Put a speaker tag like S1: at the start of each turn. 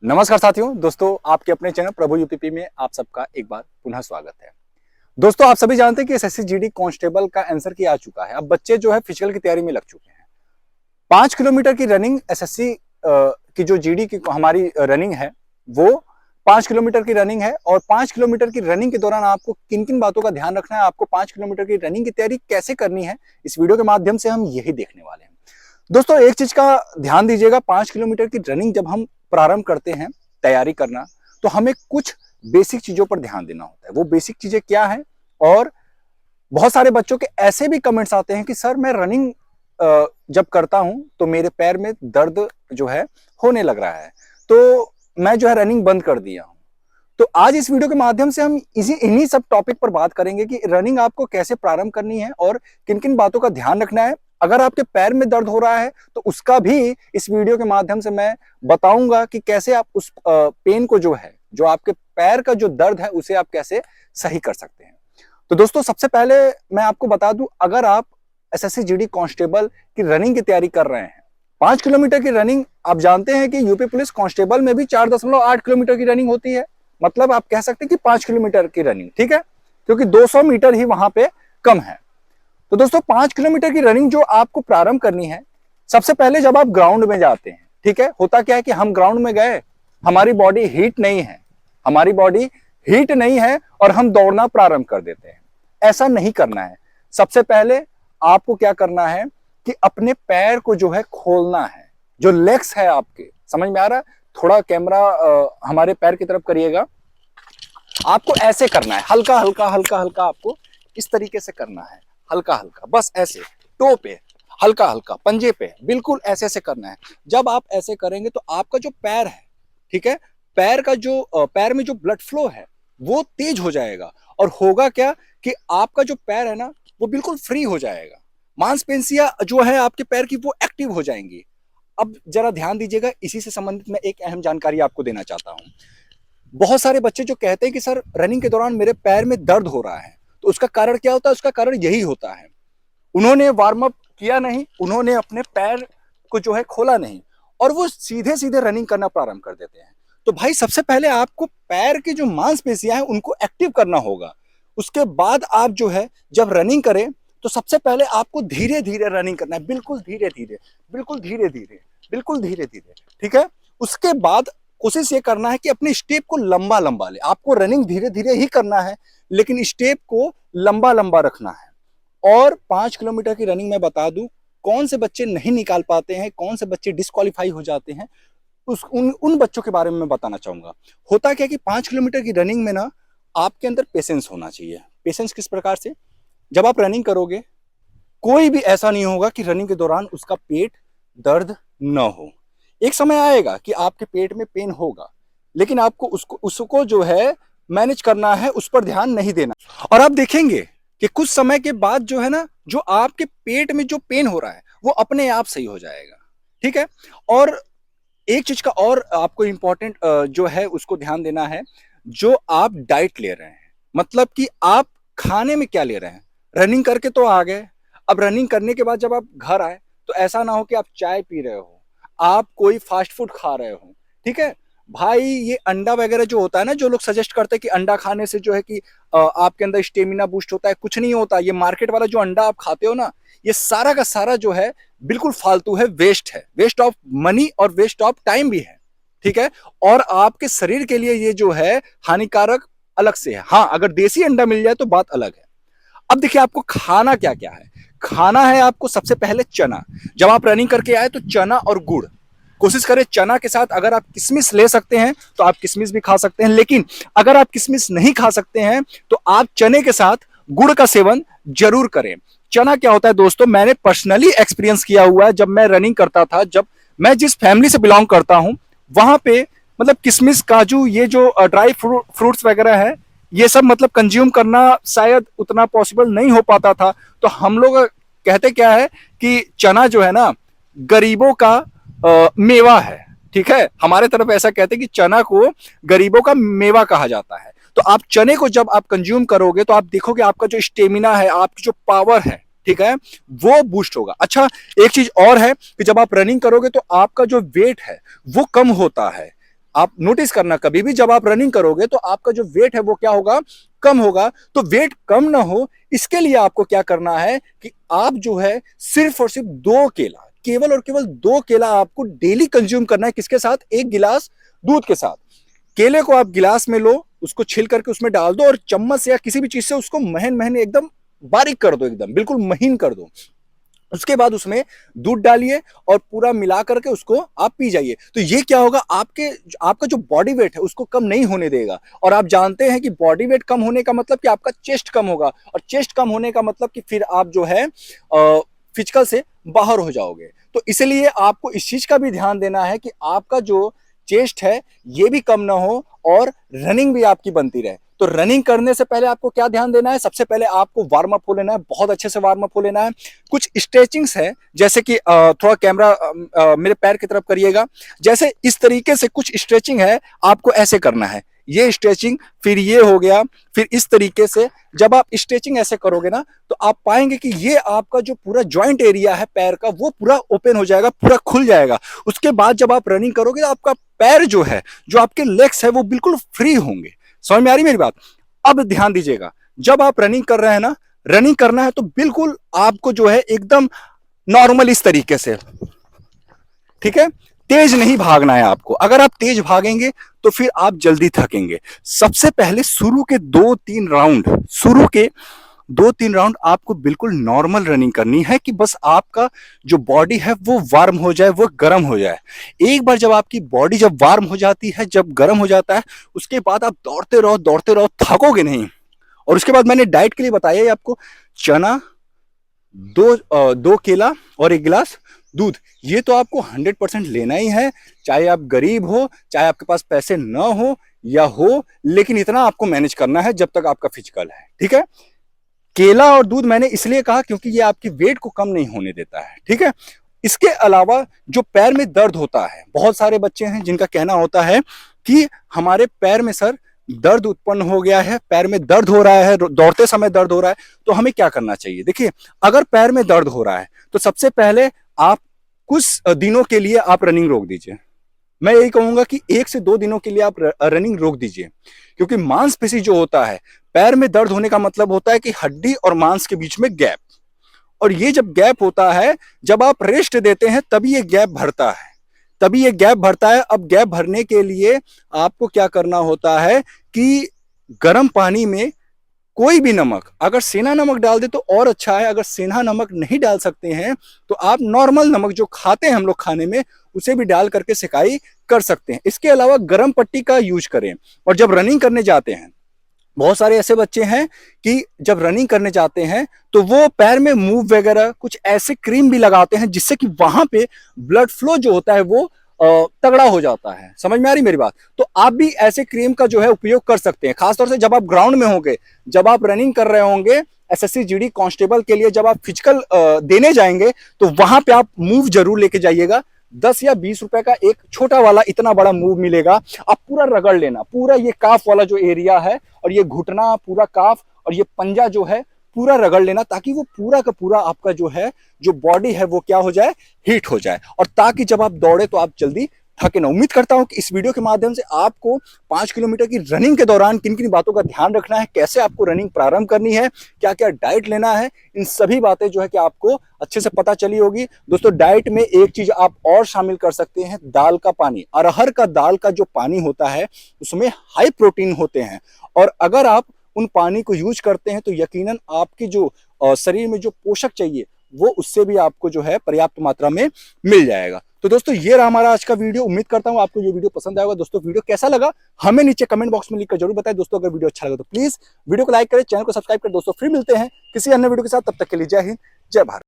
S1: नमस्कार साथियों, दोस्तों आपके अपने चैनल प्रभु यूपीपी में आप सबका एक बार पुनः स्वागत है। दोस्तों आप सभी जानते हैं कि एसएससी जीडी कांस्टेबल का आंसर की आ चुका है। अब बच्चे जो है फिजिकल की तैयारी में लग चुके हैं। 5 किलोमीटर की रनिंग एसएससी की जो जीडी की हमारी रनिंग है वो 5 किलोमीटर की रनिंग है। और 5 किलोमीटर की रनिंग के दौरान आपको किन किन बातों का ध्यान रखना है, आपको 5 किलोमीटर की रनिंग की तैयारी कैसे करनी है, इस वीडियो के माध्यम से हम यही देखने वाले हैं। दोस्तों एक चीज का ध्यान दीजिएगा, 5 किलोमीटर की रनिंग जब हम प्रारंभ करते हैं तैयारी करना, तो हमें कुछ बेसिक चीजों पर ध्यान देना होता है। वो बेसिक चीजें क्या है? और बहुत सारे बच्चों के ऐसे भी कमेंट्स आते हैं कि सर मैं रनिंग जब करता हूं तो मेरे पैर में दर्द जो है होने लग रहा है, तो मैं जो है रनिंग बंद कर दिया हूं। तो आज इस वीडियो के माध्यम से हम इन्हीं सब टॉपिक पर बात करेंगे कि रनिंग आपको कैसे प्रारंभ करनी है और किन किन बातों का ध्यान रखना है। अगर आपके पैर में दर्द हो रहा है तो उसका भी इस वीडियो के माध्यम से मैं बताऊंगा कि कैसे आप उस पेन को जो आपके पैर का जो दर्द है उसे आप कैसे सही कर सकते हैं। तो दोस्तों सबसे पहले मैं आपको बता दूं, अगर आप एसएससी जीडी कांस्टेबल की रनिंग की तैयारी कर रहे हैं, 5 किलोमीटर की रनिंग, आप जानते हैं कि यूपी पुलिस कांस्टेबल में भी 4.8 किलोमीटर की रनिंग होती है। मतलब आप कह सकते हैं कि 5 किलोमीटर की रनिंग, ठीक है, क्योंकि 200 मीटर ही वहां पे कम है। तो दोस्तों 5 किलोमीटर की रनिंग जो आपको प्रारंभ करनी है, सबसे पहले जब आप ग्राउंड में जाते हैं, ठीक है, होता क्या है कि हम ग्राउंड में गए, हमारी बॉडी हीट नहीं है, हमारी बॉडी हीट नहीं है और हम दौड़ना प्रारंभ कर देते हैं। ऐसा नहीं करना है। सबसे पहले आपको क्या करना है कि अपने पैर को जो है खोलना है। जो लेग्स है आपके, समझ में आ रहा है? थोड़ा कैमरा हमारे पैर की तरफ करिएगा। आपको ऐसे करना है, हल्का हल्का हल्का हल्का, आपको इस तरीके से करना है, हल्का हल्का, बस ऐसे टो पे, हल्का हल्का पंजे पे, बिल्कुल ऐसे ऐसे करना है। जब आप ऐसे करेंगे तो आपका जो पैर है, ठीक है, पैर का जो पैर में जो ब्लड फ्लो है वो तेज हो जाएगा। और होगा क्या कि आपका जो पैर है ना वो बिल्कुल फ्री हो जाएगा। मांसपेशियां जो है आपके पैर की वो एक्टिव हो जाएंगी। अब जरा ध्यान दीजिएगा, इसी से संबंधित मैं एक अहम जानकारी आपको देना चाहता हूं। बहुत सारे बच्चे जो कहते हैं कि सर रनिंग के दौरान मेरे पैर में दर्द हो रहा है, तो उसका कारण क्या होता है? उसका कारण यही होता है, उन्होंने वार्म अप किया नहीं, उन्होंने अपने पैर को जो है खोला नहीं, और वो सीधे सीधे रनिंग करना प्रारंभ कर देते हैं। तो भाई सबसे पहले आपको पैर की जो मांसपेशियां हैं उनको एक्टिव करना होगा। उसके बाद आप जो है जब रनिंग करें तो सबसे पहले आपको धीरे धीरे रनिंग करना है, बिल्कुल धीरे धीरे, बिल्कुल धीरे धीरे, बिल्कुल धीरे धीरे, ठीक है। उसके बाद कोशिश ये करना है कि अपने स्टेप को लंबा लंबा ले। आपको रनिंग धीरे धीरे ही करना है, लेकिन स्टेप को लंबा लंबा रखना है। और 5 किलोमीटर की रनिंग में बता दूं, कौन से बच्चे नहीं निकाल पाते हैं, कौन से बच्चे डिस्क्वालीफाई हो जाते हैं, उन बच्चों के बारे में मैं बताना चाहूंगा। होता क्या कि 5 किलोमीटर की रनिंग में ना आपके अंदर पेशेंस होना चाहिए। पेशेंस किस प्रकार से? जब आप रनिंग करोगे, कोई भी ऐसा नहीं होगा कि रनिंग के दौरान उसका पेट दर्द न हो। एक समय आएगा कि आपके पेट में पेन होगा, लेकिन आपको उसको जो है मैनेज करना है, उस पर ध्यान नहीं देना। और आप देखेंगे कि कुछ समय के बाद जो है ना, जो आपके पेट में जो पेन हो रहा है वो अपने आप सही हो जाएगा, ठीक है। और एक चीज का और आपको इंपॉर्टेंट जो है उसको ध्यान देना है, जो आप डाइट ले रहे हैं, मतलब कि आप खाने में क्या ले रहे हैं। रनिंग करके तो आ गए, अब रनिंग करने के बाद जब आप घर आए तो ऐसा ना हो कि आप चाय पी रहे हो, आप कोई फास्ट फूड खा रहे हो, ठीक है भाई। ये अंडा वगैरह जो होता है ना, जो लोग सजेस्ट करते हैं कि अंडा खाने से जो है कि आपके अंदर स्टेमिना बूस्ट होता है, कुछ नहीं होता। ये मार्केट वाला जो अंडा आप खाते हो ना, ये सारा का सारा जो है बिल्कुल फालतू है, वेस्ट है, वेस्ट ऑफ मनी और वेस्ट ऑफ टाइम भी है, ठीक है। और आपके शरीर के लिए ये जो है हानिकारक अलग से है। हाँ, अगर देसी अंडा मिल जाए तो बात अलग है। अब देखिए आपको खाना क्या क्या है। खाना है आपको सबसे पहले चना। जब आप रनिंग करके आए तो चना और गुड़, कोशिश करें चना के साथ अगर आप किशमिश ले सकते हैं तो आप किशमिश भी खा सकते हैं, लेकिन अगर आप किशमिश नहीं खा सकते हैं तो आप चने के साथ गुड़ का सेवन जरूर करें। चना क्या होता है दोस्तों, मैंने पर्सनली एक्सपीरियंस किया हुआ है। जब मैं रनिंग करता था, जब मैं जिस फैमिली से बिलोंग करता हूं, वहां पे मतलब किशमिश, काजू, ये जो ड्राई फ्रूट्स वगैरह है, ये सब मतलब कंज्यूम करना शायद उतना पॉसिबल नहीं हो पाता था। तो हम लोग कहते क्या है कि चना जो है ना गरीबों का मेवा है, ठीक है। हमारे तरफ ऐसा कहते हैं कि चना को गरीबों का मेवा कहा जाता है। तो आप चने को जब आप कंज्यूम करोगे तो आप देखोगे आपका जो स्टेमिना है, आपकी जो पावर है, ठीक है, वो बूस्ट होगा। अच्छा, एक चीज और है कि जब आप रनिंग करोगे तो आपका जो वेट है वो कम होता है। आप नोटिस करना कभी भी जब आप रनिंग करोगे तो आपका जो वेट है वो क्या होगा, कम होगा। तो वेट कम ना हो इसके लिए आपको क्या करना है कि आप जो है सिर्फ और सिर्फ 2 केला, केवल और केवल 2 केला आपको डेली कंज्यूम करना है। किसके साथ? 1 गिलास दूध के साथ। केले को आप गिलास में लो, उसको छिल करके उसमें डाल दो और चम्मच या किसी भी चीज से उसको महीन महीन एकदम बारीक कर दो, एकदम बिल्कुल महीन कर दो। उसके बाद उसमें दूध डालिए और पूरा मिला करके उसको आप पी जाइए। तो ये क्या होगा, आपका जो बॉडी वेट है उसको कम नहीं होने देगा। और आप जानते हैं कि बॉडी वेट कम होने का मतलब कि आपका चेस्ट कम होगा, और चेस्ट कम होने का मतलब कि फिर आप जो है फिजिकल से बाहर हो जाओगे। तो इसलिए आपको इस चीज का भी ध्यान देना है कि आपका जो चेस्ट है ये भी कम ना हो और रनिंग भी आपकी बनती रहे। तो रनिंग करने से पहले आपको क्या ध्यान देना है? सबसे पहले आपको वार्म अप हो लेना है, बहुत अच्छे से वार्म अप हो लेना है। कुछ स्ट्रेचिंग्स है, जैसे कि थोड़ा कैमरा मेरे पैर की तरफ करिएगा। जैसे इस तरीके से कुछ स्ट्रेचिंग है, आपको ऐसे करना है, ये स्ट्रेचिंग, फिर ये हो गया, फिर इस तरीके से जब आप स्ट्रेचिंग ऐसे करोगे ना तो आप पाएंगे कि ये आपका जो पूरा जॉइंट एरिया है पैर का वो पूरा ओपन हो जाएगा, पूरा खुल जाएगा। उसके बाद जब आप रनिंग करोगे तो आपका पैर जो है, जो आपके लेग्स है वो बिल्कुल फ्री होंगे। समझ में आ रही मेरी बात? अब ध्यान दीजिएगा, जब आप रनिंग कर रहे हैं ना, रनिंग करना है तो बिल्कुल आपको जो है एकदम नॉर्मल इस तरीके से, ठीक है? तेज नहीं भागना है आपको। अगर आप तेज भागेंगे तो फिर आप जल्दी थकेंगे। सबसे पहले शुरू के 2-3 राउंड आपको बिल्कुल नॉर्मल रनिंग करनी है कि बस आपका जो बॉडी है वो वार्म हो जाए, वो गर्म हो जाए। एक बार जब आपकी बॉडी जब वार्म हो जाती है, जब गर्म हो जाता है, उसके बाद आप दौड़ते रहो, थकोगे नहीं। और उसके बाद मैंने डाइट के लिए बताया है आपको, चना, 2 केला और 1 गिलास दूध। ये तो आपको 100% लेना ही है, चाहे आप गरीब हो, चाहे आपके पास पैसे ना हो या हो, लेकिन इतना आपको मैनेज करना है जब तक आपका फिजिकल है, ठीक है? केला और दूध मैंने इसलिए कहा क्योंकि ये आपकी वेट को कम नहीं होने देता है, ठीक है? इसके अलावा जो पैर में दर्द होता है, बहुत सारे बच्चे हैं जिनका कहना होता है कि हमारे पैर में सर दर्द उत्पन्न हो गया है, पैर में दर्द हो रहा है, दौड़ते समय दर्द हो रहा है, तो हमें क्या करना चाहिए? देखिए, अगर पैर में दर्द हो रहा है तो सबसे पहले आप कुछ दिनों के लिए आप रनिंग रोक दीजिए। मैं यही कहूंगा कि 1 से 2 दिनों के लिए आप रनिंग रोक दीजिए, क्योंकि मांसपेशी जो होता है, पैर में दर्द होने का मतलब होता है कि हड्डी और मांस के बीच में गैप, और ये जब गैप होता है, जब आप रेस्ट देते हैं तभी ये गैप भरता है, तभी ये गैप भरता है। अब गैप भरने के लिए आपको क्या करना होता है कि गर्म पानी में कोई भी नमक, अगर सेंधा नमक डाल दे तो और अच्छा है, अगर सेंधा नमक नहीं डाल सकते हैं तो आप नॉर्मल नमक जो खाते हैं हम लोग खाने में, उसे भी डाल करके सिकाई कर सकते हैं। इसके अलावा गर्म पट्टी का यूज करें। और जब रनिंग करने जाते हैं, बहुत सारे ऐसे बच्चे हैं कि जब रनिंग करने जाते हैं तो वो पैर में मूव वगैरह कुछ ऐसे क्रीम भी लगाते हैं जिससे कि वहां पे ब्लड फ्लो जो होता है वो तगड़ा हो जाता है। समझ में आ रही मेरी बात? तो आप भी ऐसे क्रीम का जो है उपयोग कर सकते हैं, खासतौर से जब आप ग्राउंड में होंगे, जब आप रनिंग कर रहे होंगे एसएससी जीडी कांस्टेबल के लिए, जब आप फिजिकल देने जाएंगे तो वहां पे आप मूव जरूर लेके जाइएगा। 10 या 20 रुपए का एक छोटा वाला इतना बड़ा मूव मिलेगा, आप पूरा रगड़ लेना, पूरा ये काफ वाला जो एरिया है और ये घुटना, पूरा काफ और ये पंजा जो है पूरा रगड़ लेना, ताकि वो पूरा का पूरा आपका जो है जो बॉडी है वो क्या हो जाए, हीट हो जाए, और ताकि जब आप दौड़े तो आप जल्दी थके ना। उम्मीद करता हूं कि इस वीडियो के माध्यम से आपको 5 किलोमीटर की रनिंग के दौरान किन किन बातों का ध्यान रखना है, कैसे आपको रनिंग प्रारंभ करनी है, क्या क्या डाइट लेना है, इन सभी बातें जो है कि आपको अच्छे से पता चली होगी। दोस्तों, डाइट में एक चीज आप और शामिल कर सकते हैं, दाल का पानी। अरहर का दाल का जो पानी होता है उसमें हाई प्रोटीन होते हैं, और अगर आप उन पानी को यूज करते हैं तो यकीनन आपकी जो शरीर में जो पोषक चाहिए वो उससे भी आपको जो है पर्याप्त मात्रा में मिल जाएगा। तो दोस्तों, ये रहा हमारा आज का वीडियो। उम्मीद करता हूं आपको ये वीडियो पसंद आएगा। दोस्तों, वीडियो कैसा लगा हमें नीचे कमेंट बॉक्स में लिखकर जरूर बताएं। दोस्तों, अगर वीडियो अच्छा लगा तो प्लीज वीडियो को लाइक करें, चैनल को सब्सक्राइब करें। दोस्तों, फिर मिलते हैं किसी अन्य वीडियो के साथ, तब तक के लिए जय हिंद, जय भारत।